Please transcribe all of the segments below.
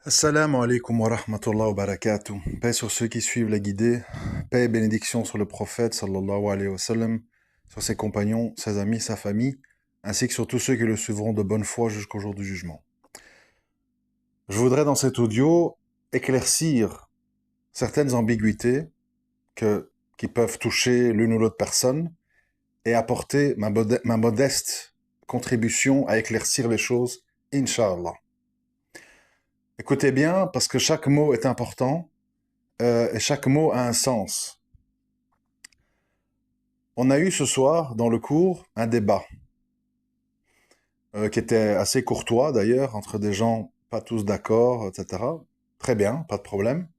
Assalamu alaikum wa rahmatullah wa barakatuh. Paix sur ceux qui suivent la guidée, paix et bénédiction sur le prophète sallallahu alayhi wa sallam, sur ses compagnons, ses amis, sa famille, ainsi que sur tous ceux qui le suivront de bonne foi jusqu'au jour du jugement. Je voudrais dans cet audio éclaircir certaines ambiguïtés qui peuvent toucher l'une ou l'autre personne et apporter ma modeste contribution à éclaircir les choses, Inch'Allah. Écoutez bien, parce que chaque mot est important et chaque mot a un sens. On a eu ce soir, dans le cours, un débat qui était assez courtois d'ailleurs, entre des gens pas tous d'accord, etc. Très bien, pas de problème.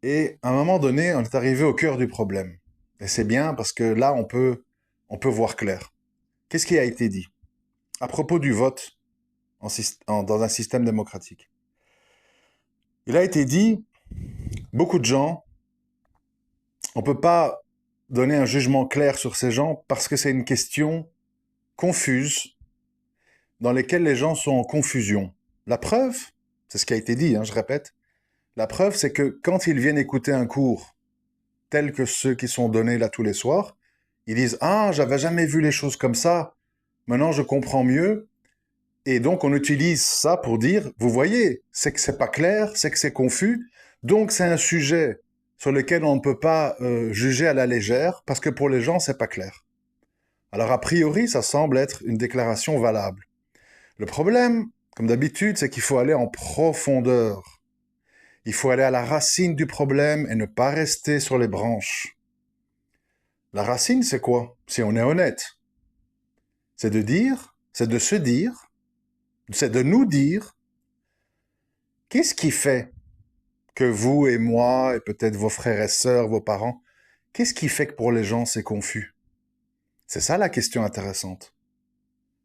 Et à un moment donné, on est arrivé au cœur du problème. Et c'est bien parce que là, on peut voir clair. Qu'est-ce qui a été dit à propos du vote dans un système démocratique? Il a été dit, beaucoup de gens, on ne peut pas donner un jugement clair sur ces gens parce que c'est une question confuse dans laquelle les gens sont en confusion. La preuve, c'est ce qui a été dit, je répète, la preuve c'est que quand ils viennent écouter un cours tel que ceux qui sont donnés là tous les soirs, ils disent « Ah, j'avais jamais vu les choses comme ça, maintenant je comprends mieux ». Et donc on utilise ça pour dire « Vous voyez, c'est que c'est pas clair, c'est que c'est confus, donc c'est un sujet sur lequel on ne peut pas juger à la légère parce que pour les gens, c'est pas clair. » Alors a priori, ça semble être une déclaration valable. Le problème, comme d'habitude, c'est qu'il faut aller en profondeur. Il faut aller à la racine du problème et ne pas rester sur les branches. La racine, c'est quoi? Si on est honnête, c'est de dire, c'est de se dire, c'est de nous dire, qu'est-ce qui fait que vous et moi, et peut-être vos frères et sœurs, vos parents, qu'est-ce qui fait que pour les gens, c'est confus? C'est ça la question intéressante.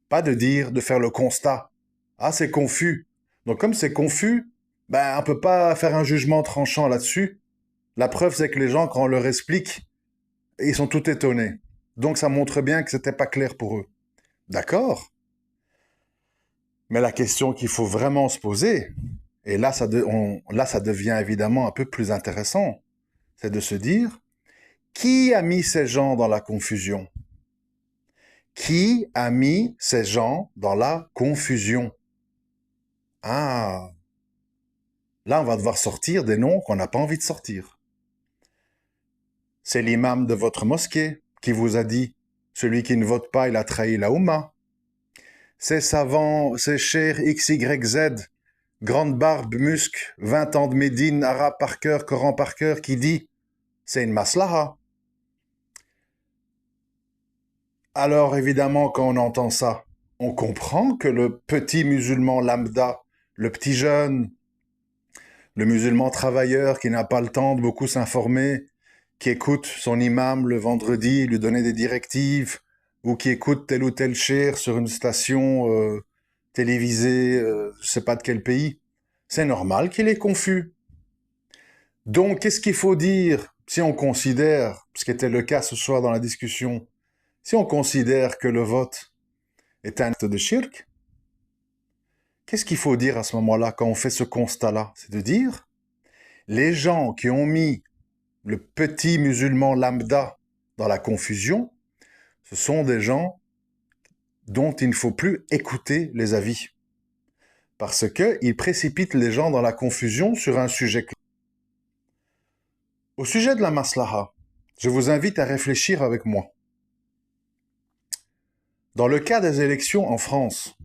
Pas de dire, de faire le constat. Ah, c'est confus. Donc comme c'est confus, on ne peut pas faire un jugement tranchant là-dessus. La preuve, c'est que les gens, quand on leur explique, ils sont tout étonnés. Donc ça montre bien que c'était pas clair pour eux. D'accord? Mais la question qu'il faut vraiment se poser, et là ça devient évidemment un peu plus intéressant, c'est de se dire, qui a mis ces gens dans la confusion? Qui a mis ces gens dans la confusion? Ah, là on va devoir sortir des noms qu'on n'a pas envie de sortir. C'est l'imam de votre mosquée qui vous a dit « Celui qui ne vote pas, il a trahi la Oumma ». C'est savant, c'est cher XYZ, grande barbe, musc, 20 ans de Médine, arabe par cœur, Coran par cœur, qui dit « C'est une maslaha ». Alors évidemment, quand on entend ça, on comprend que le petit musulman lambda, le petit jeune, le musulman travailleur qui n'a pas le temps de beaucoup s'informer, qui écoute son imam le vendredi lui donner des directives, ou qui écoute tel ou tel cheikh sur une station télévisée, je sais pas de quel pays, c'est normal qu'il est confus. Donc, qu'est-ce qu'il faut dire si on considère, ce qui était le cas ce soir dans la discussion, si on considère que le vote est un acte de shirk, qu'est-ce qu'il faut dire à ce moment-là quand on fait ce constat-là? C'est de dire, les gens qui ont mis le petit musulman lambda dans la confusion, ce sont des gens dont il ne faut plus écouter les avis. Parce qu'ils précipitent les gens dans la confusion sur un sujet clé. Au sujet de la maslaha, je vous invite à réfléchir avec moi. Dans le cas des élections en France,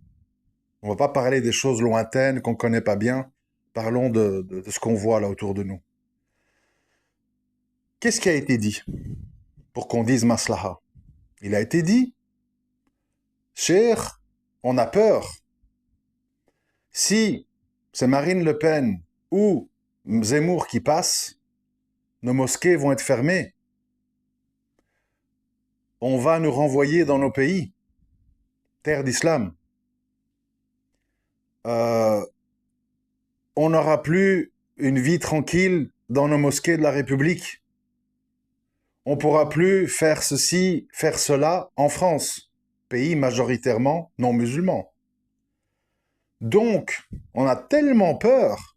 on ne va pas parler des choses lointaines qu'on ne connaît pas bien, parlons de ce qu'on voit là autour de nous. Qu'est-ce qui a été dit pour qu'on dise maslaha? Il a été dit, cher, on a peur. Si c'est Marine Le Pen ou Zemmour qui passe, nos mosquées vont être fermées. On va nous renvoyer dans nos pays, terre d'islam. On n'aura plus une vie tranquille dans nos mosquées de la République. On ne pourra plus faire ceci, faire cela en France, pays majoritairement non musulman. Donc, on a tellement peur,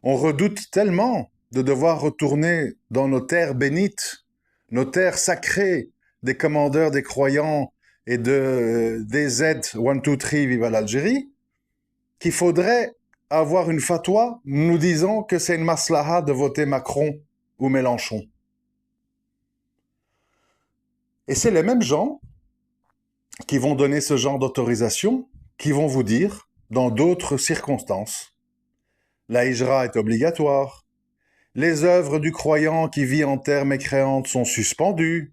on redoute tellement de devoir retourner dans nos terres bénites, nos terres sacrées des commandeurs des croyants et des Z 1, 2, 3, vive l'Algérie, qu'il faudrait avoir une fatwa nous disant que c'est une maslaha de voter Macron ou Mélenchon. Et c'est les mêmes gens qui vont donner ce genre d'autorisation, qui vont vous dire, dans d'autres circonstances, la hijra est obligatoire, les œuvres du croyant qui vit en terre mécréante sont suspendues,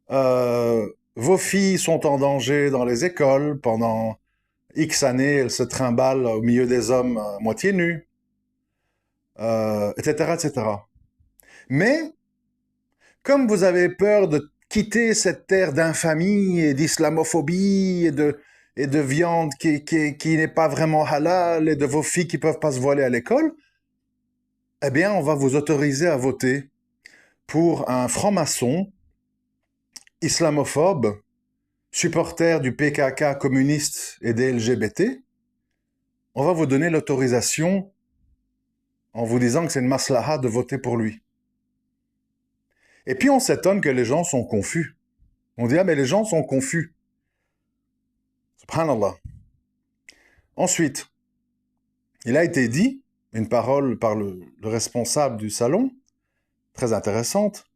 vos filles sont en danger dans les écoles, pendant X années, elles se trimballent au milieu des hommes moitié nus, etc., etc. Mais, comme vous avez peur de quitter cette terre d'infamie et d'islamophobie et de viande qui n'est pas vraiment halal et de vos filles qui peuvent pas se voiler à l'école, eh bien, on va vous autoriser à voter pour un franc-maçon islamophobe, supporter du PKK communiste et des LGBT. On va vous donner l'autorisation en vous disant que c'est une maslaha de voter pour lui. Et puis on s'étonne que les gens sont confus. On dit, ah mais les gens sont confus. Subhanallah. Ensuite, il a été dit, une parole par le responsable du salon, très intéressante,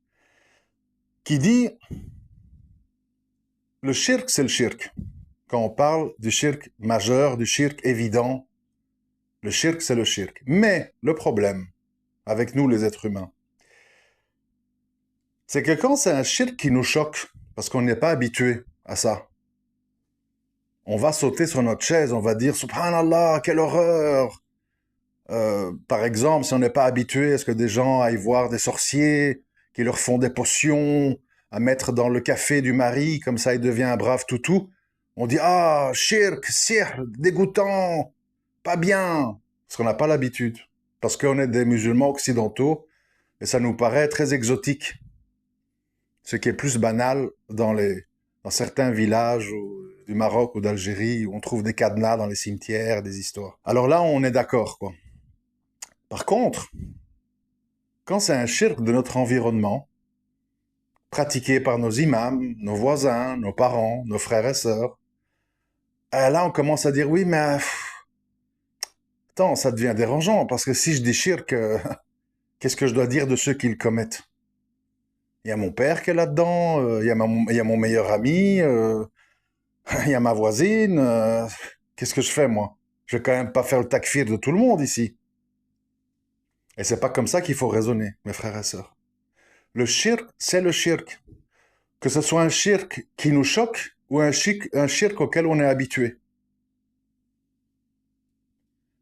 qui dit, le shirk c'est le shirk. Quand on parle du shirk majeur, du shirk évident, le shirk c'est le shirk. Mais le problème, avec nous les êtres humains, c'est que quand c'est un shirk qui nous choque, parce qu'on n'est pas habitué à ça, on va sauter sur notre chaise, on va dire Subhanallah, quelle horreur. Par exemple, si on n'est pas habitué à ce que des gens aillent voir des sorciers, qui leur font des potions, à mettre dans le café du mari, comme ça il devient un brave toutou, on dit ah, shirk, sihr, dégoûtant, pas bien, parce qu'on n'a pas l'habitude, parce qu'on est des musulmans occidentaux, et ça nous paraît très exotique. Ce qui est plus banal dans certains villages du Maroc ou d'Algérie où on trouve des cadenas dans les cimetières, des histoires. Alors là, on est d'accord, quoi. Par contre, quand c'est un shirk de notre environnement, pratiqué par nos imams, nos voisins, nos parents, nos frères et sœurs, là, on commence à dire oui, mais attends, ça devient dérangeant parce que si je dis shirk, qu'est-ce que je dois dire de ceux qui le commettent? Il y a mon père qui est là-dedans, il y a mon meilleur ami, il y a ma voisine. Qu'est-ce que je fais, moi? Je vais quand même pas faire le takfir de tout le monde ici. Et c'est pas comme ça qu'il faut raisonner, mes frères et sœurs. Le shirk, c'est le shirk. Que ce soit un shirk qui nous choque ou un shirk auquel on est habitué.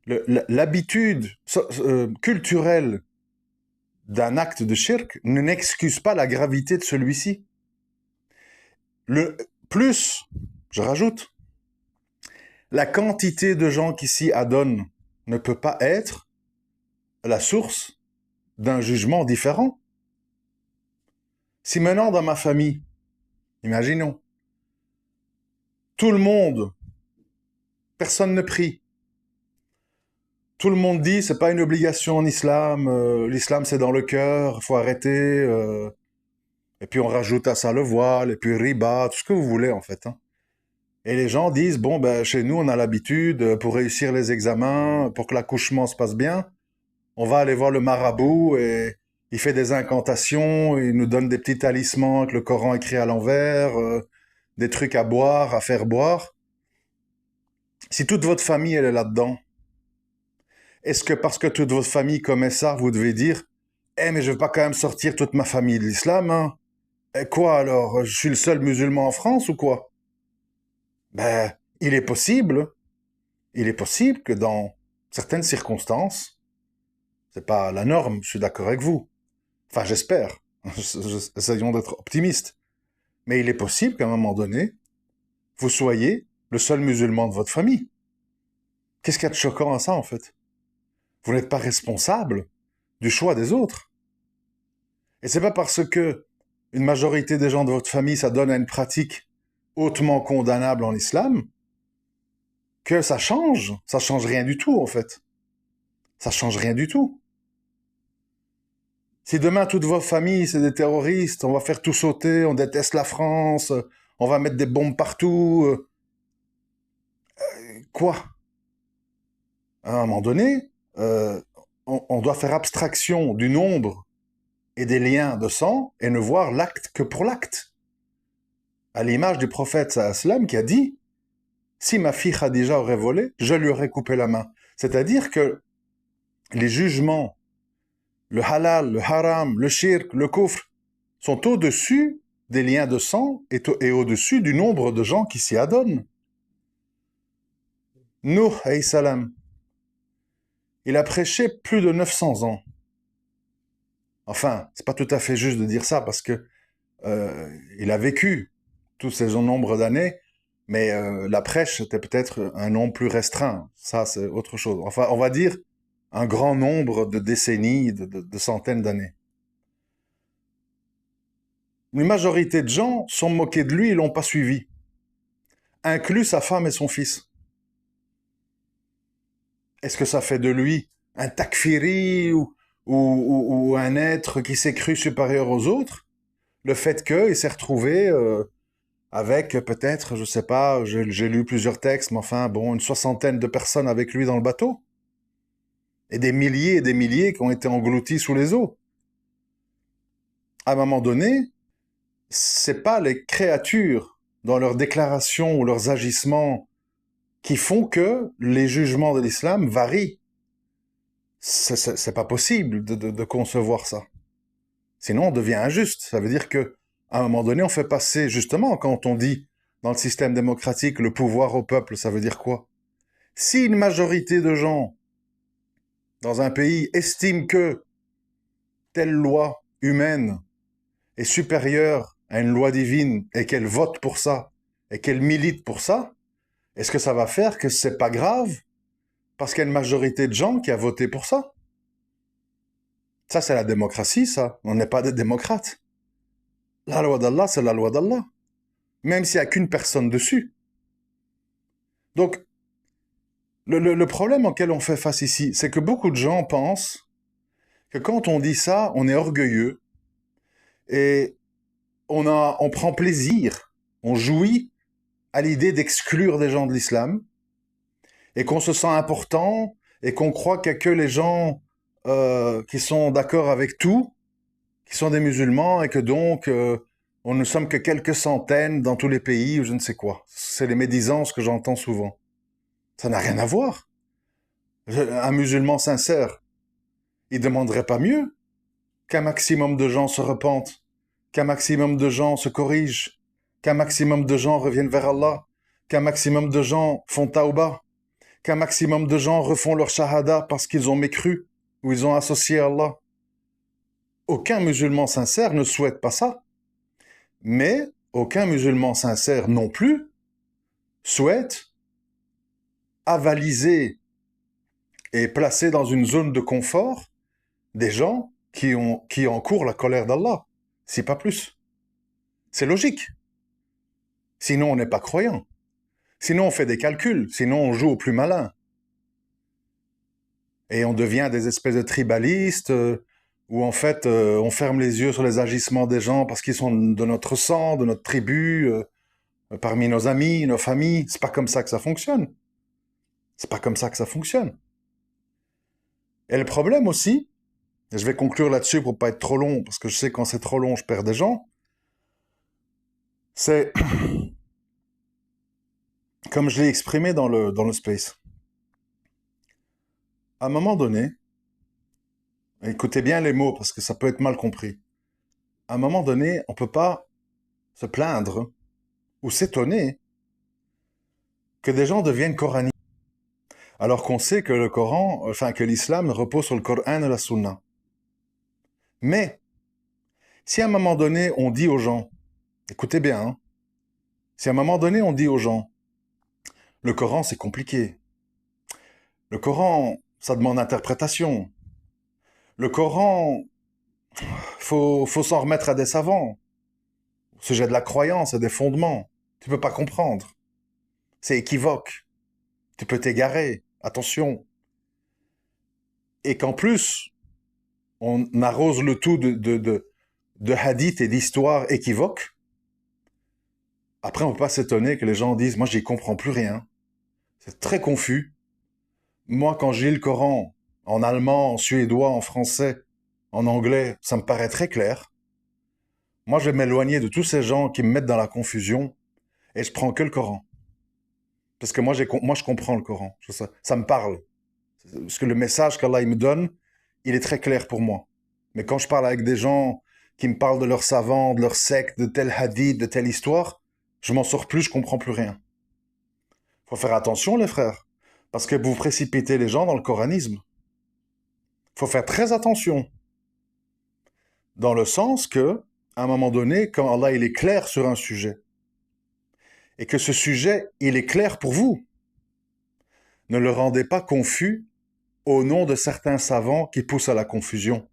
L'habitude culturelle d'un acte de shirk ne n'excuse pas la gravité de celui-ci. Plus, je rajoute, la quantité de gens qui s'y adonnent ne peut pas être la source d'un jugement différent. Si maintenant dans ma famille, imaginons, tout le monde, personne ne prie, tout le monde dit c'est pas une obligation en islam, l'islam c'est dans le cœur, faut arrêter, et puis on rajoute à ça le voile, et puis riba, tout ce que vous voulez en fait. Hein. Et les gens disent, bon, ben, chez nous, on a l'habitude, pour réussir les examens, pour que l'accouchement se passe bien, on va aller voir le marabout et il fait des incantations, il nous donne des petits talismans avec le Coran écrit à l'envers, des trucs à boire, à faire boire. Si toute votre famille, elle est là-dedans, est-ce que parce que toute votre famille commet ça, vous devez dire, eh, mais je ne veux pas quand même sortir toute ma famille de l'islam, hein? Et quoi alors? Je suis le seul musulman en France ou quoi? Ben, il est possible que dans certaines circonstances, c'est pas la norme, je suis d'accord avec vous. Enfin, j'espère. Essayons d'être optimistes. Mais il est possible qu'à un moment donné, vous soyez le seul musulman de votre famille. Qu'est-ce qu'il y a de choquant à ça, en fait? Vous n'êtes pas responsable du choix des autres. Et c'est pas parce que une majorité des gens de votre famille s'adonnent à une pratique hautement condamnable en islam que ça change rien du tout en fait. Ça change rien du tout. Si demain toutes vos familles c'est des terroristes, on va faire tout sauter, on déteste la France, on va mettre des bombes partout, quoi? À un moment donné, on doit faire abstraction du nombre et des liens de sang et ne voir l'acte que pour l'acte. À l'image du prophète sallam qui a dit, si ma fille Khadija aurait volé, je lui aurais coupé la main. C'est-à-dire que les jugements, le halal, le haram, le shirk, le kufr, sont au-dessus des liens de sang et au-dessus du nombre de gens qui s'y adonnent. Nuh, alayhi salam, il a prêché plus de 900 ans. Enfin, c'est pas tout à fait juste de dire ça parce que il a vécu tous ces nombres d'années, mais la prêche était peut-être un nombre plus restreint. Ça, c'est autre chose. Enfin, on va dire un grand nombre de décennies, de centaines d'années. Une majorité de gens sont moqués de lui et l'ont pas suivi, inclus sa femme et son fils. Est-ce que ça fait de lui un takfiri ou un être qui s'est cru supérieur aux autres? Le fait qu'il s'est retrouvé avec peut-être, je sais pas, j'ai lu plusieurs textes, mais enfin, bon, une soixantaine de personnes avec lui dans le bateau. Et des milliers qui ont été engloutis sous les eaux. À un moment donné, c'est pas les créatures dans leurs déclarations ou leurs agissements qui font que les jugements de l'islam varient. C'est pas possible de concevoir ça. Sinon, on devient injuste. Ça veut dire que, à un moment donné, on fait passer, justement, quand on dit dans le système démocratique le pouvoir au peuple, ça veut dire quoi? Si une majorité de gens dans un pays estiment que telle loi humaine est supérieure à une loi divine et qu'elle vote pour ça et qu'elle milite pour ça, est-ce que ça va faire que c'est pas grave parce qu'il y a une majorité de gens qui a voté pour ça? Ça, c'est la démocratie, ça. On n'est pas des démocrates. La loi d'Allah, c'est la loi d'Allah. Même s'il n'y a qu'une personne dessus. Donc, le problème auquel on fait face ici, c'est que beaucoup de gens pensent que quand on dit ça, on est orgueilleux et on prend plaisir, on jouit à l'idée d'exclure des gens de l'islam et qu'on se sent important et qu'on croit qu'il n'y a que les gens qui sont d'accord avec tout, qui sont des musulmans et que donc on ne sommes que quelques centaines dans tous les pays ou je ne sais quoi. C'est les médisances que j'entends souvent. Ça n'a rien à voir. Un musulman sincère, il demanderait pas mieux qu'un maximum de gens se repentent, qu'un maximum de gens se corrigent, qu'un maximum de gens reviennent vers Allah, qu'un maximum de gens font tauba, qu'un maximum de gens refont leur shahada parce qu'ils ont mécru ou ils ont associé Allah. Aucun musulman sincère ne souhaite pas ça. Mais aucun musulman sincère non plus souhaite avaliser et placer dans une zone de confort des gens qui encourent la colère d'Allah, si pas plus. C'est logique. Sinon, on n'est pas croyant. Sinon, on fait des calculs. Sinon, on joue au plus malin. Et on devient des espèces de tribalistes où, en fait, on ferme les yeux sur les agissements des gens parce qu'ils sont de notre sang, de notre tribu, parmi nos amis, nos familles. C'est pas comme ça que ça fonctionne. C'est pas comme ça que ça fonctionne. Et le problème aussi, et je vais conclure là-dessus pour pas être trop long, parce que je sais que quand c'est trop long, je perds des gens, c'est, comme je l'ai exprimé dans le space, à un moment donné, écoutez bien les mots, parce que ça peut être mal compris, à un moment donné, on peut pas se plaindre ou s'étonner que des gens deviennent coraniques, alors qu'on sait que le Coran, enfin que l'islam repose sur le Coran et la Sunna. Mais, si à un moment donné, on dit aux gens, écoutez bien, hein, si à un moment donné, on dit aux gens, le Coran, c'est compliqué. Le Coran, ça demande interprétation. Le Coran, faut s'en remettre à des savants. Au sujet de la croyance et des fondements. Tu peux pas comprendre. C'est équivoque. Tu peux t'égarer, attention. Et qu'en plus, on arrose le tout de hadiths et d'histoires équivoques. Après, on ne peut pas s'étonner que les gens disent « Moi, j'y comprends plus rien. C'est très confus. Moi, quand je lis le Coran en allemand, en suédois, en français, en anglais, ça me paraît très clair. Moi, je vais m'éloigner de tous ces gens qui me mettent dans la confusion et je prends que le Coran. Parce que moi, je comprends le Coran. Ça me parle. Parce que le message qu'Allah il me donne, il est très clair pour moi. Mais quand je parle avec des gens qui me parlent de leurs savants, de leur secte, de tel hadith, de telle histoire, je m'en sors plus, je comprends plus rien. Faut faire attention, les frères. Parce que vous précipitez les gens dans le coranisme. Faut faire très attention. Dans le sens que, à un moment donné, quand Allah il est clair sur un sujet, et que ce sujet, il est clair pour vous, ne le rendez pas confus au nom de certains savants qui poussent à la confusion.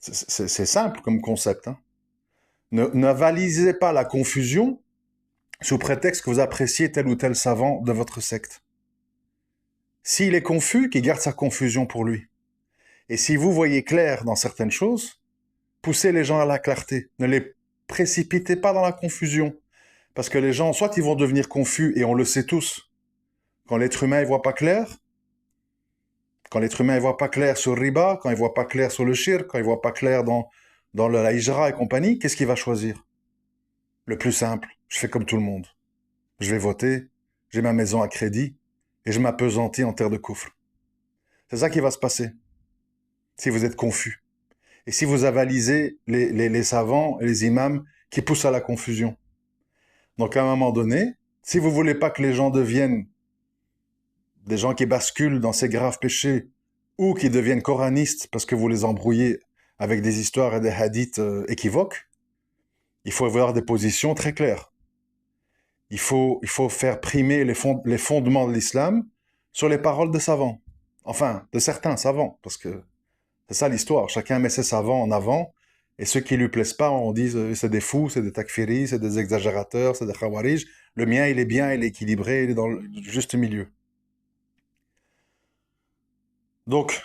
C'est simple comme concept. Hein. Ne valisez pas la confusion sous prétexte que vous appréciez tel ou tel savant de votre secte. S'il est confus, qu'il garde sa confusion pour lui. Et si vous voyez clair dans certaines choses, poussez les gens à la clarté. Ne les précipitez pas dans la confusion. Parce que les gens, soit ils vont devenir confus, et on le sait tous, quand l'être humain ne voit pas clair, quand l'être humain ne voit pas clair sur le riba, quand il ne voit pas clair sur le shirk, quand il ne voit pas clair dans la hijra et compagnie, qu'est-ce qu'il va choisir? Le plus simple, je fais comme tout le monde. Je vais voter, j'ai ma maison à crédit, et je m'appesantis en terre de coufre. C'est ça qui va se passer, si vous êtes confus. Et si vous avalisez les savants et les imams qui poussent à la confusion. Donc à un moment donné, si vous voulez pas que les gens deviennent des gens qui basculent dans ces graves péchés ou qui deviennent coranistes parce que vous les embrouillez avec des histoires et des hadiths équivoques, il faut avoir des positions très claires. Il faut faire primer les fondements de l'islam sur les paroles de savants. Enfin, de certains savants, parce que c'est ça l'histoire. Chacun met ses savants en avant, et ceux qui lui plaisent pas, on dit c'est des fous, c'est des takfiris, c'est des exagérateurs, c'est des khawarij. Le mien, il est bien, il est équilibré, il est dans le juste milieu. Donc,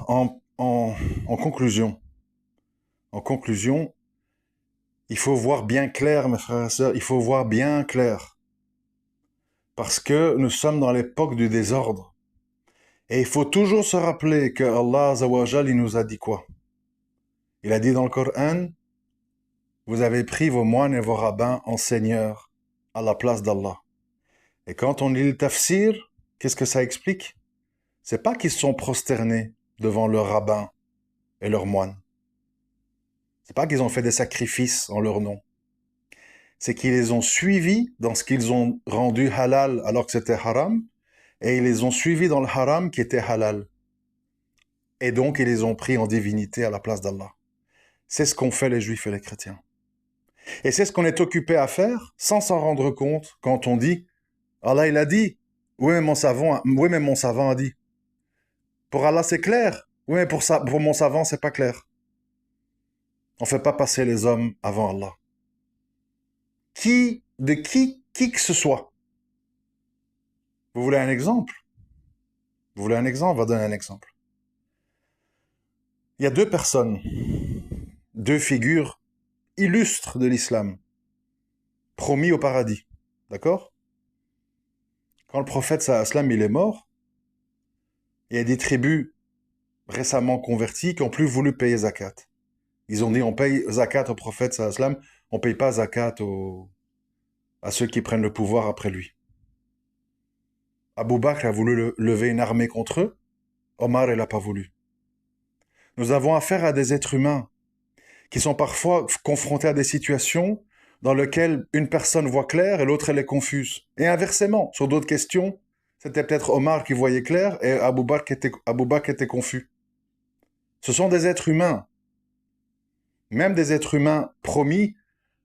en conclusion, il faut voir bien clair, mes frères et sœurs, il faut voir bien clair. Parce que nous sommes dans l'époque du désordre. Et il faut toujours se rappeler que Allah Azawajal, il nous a dit quoi? Il a dit dans le Coran, vous avez pris vos moines et vos rabbins en seigneurs à la place d'Allah. Et quand on lit le tafsir, qu'est-ce que ça explique? C'est pas qu'ils se sont prosternés devant leurs rabbins et leurs moines. C'est pas qu'ils ont fait des sacrifices en leur nom. C'est qu'ils les ont suivis dans ce qu'ils ont rendu halal alors que c'était haram, et ils les ont suivis dans le haram qui était halal. Et donc, ils les ont pris en divinité à la place d'Allah. C'est ce qu'ont fait les juifs et les chrétiens. Et c'est ce qu'on est occupé à faire sans s'en rendre compte quand on dit « Allah, il a dit. Oui, mais mon savant a dit. Pour Allah, c'est clair. Oui, mais pour mon savant, c'est pas clair. » On ne fait pas passer les hommes avant Allah. Qui que ce soit. Vous voulez un exemple? Vous voulez un exemple? On va donner un exemple. Il y a deux personnes, deux figures illustres de l'islam, promis au paradis. D'accord? Quand le prophète sallam il est mort, il y a des tribus récemment converties qui n'ont plus voulu payer zakat. Ils ont dit on paye zakat au prophète sallam, on ne paye pas zakat à ceux qui prennent le pouvoir après lui. Abu Bakr a voulu lever une armée contre eux, Omar il n'a pas voulu. Nous avons affaire à des êtres humains qui sont parfois confrontés à des situations dans lesquelles une personne voit clair et l'autre elle est confuse. Et inversement, sur d'autres questions, c'était peut-être Omar qui voyait clair et Abu Bakr était confus. Ce sont des êtres humains, même des êtres humains promis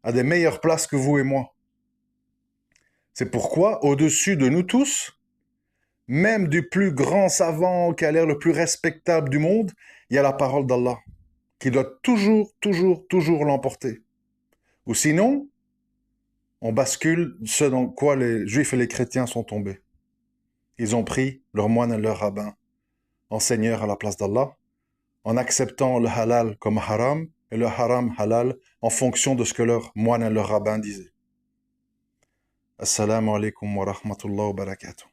à des meilleures places que vous et moi. C'est pourquoi, au-dessus de nous tous, même du plus grand savant qui a l'air le plus respectable du monde, il y a la parole d'Allah, qui doit toujours l'emporter. Ou sinon, On bascule ce dans quoi les juifs et les chrétiens sont tombés. Ils ont pris leurs moines et leurs rabbins en seigneur à la place d'Allah, en acceptant le halal comme haram et le haram halal en fonction de ce que leurs moines et leurs rabbins disaient. Assalamu alaikum wa rahmatullahi wa barakatuh.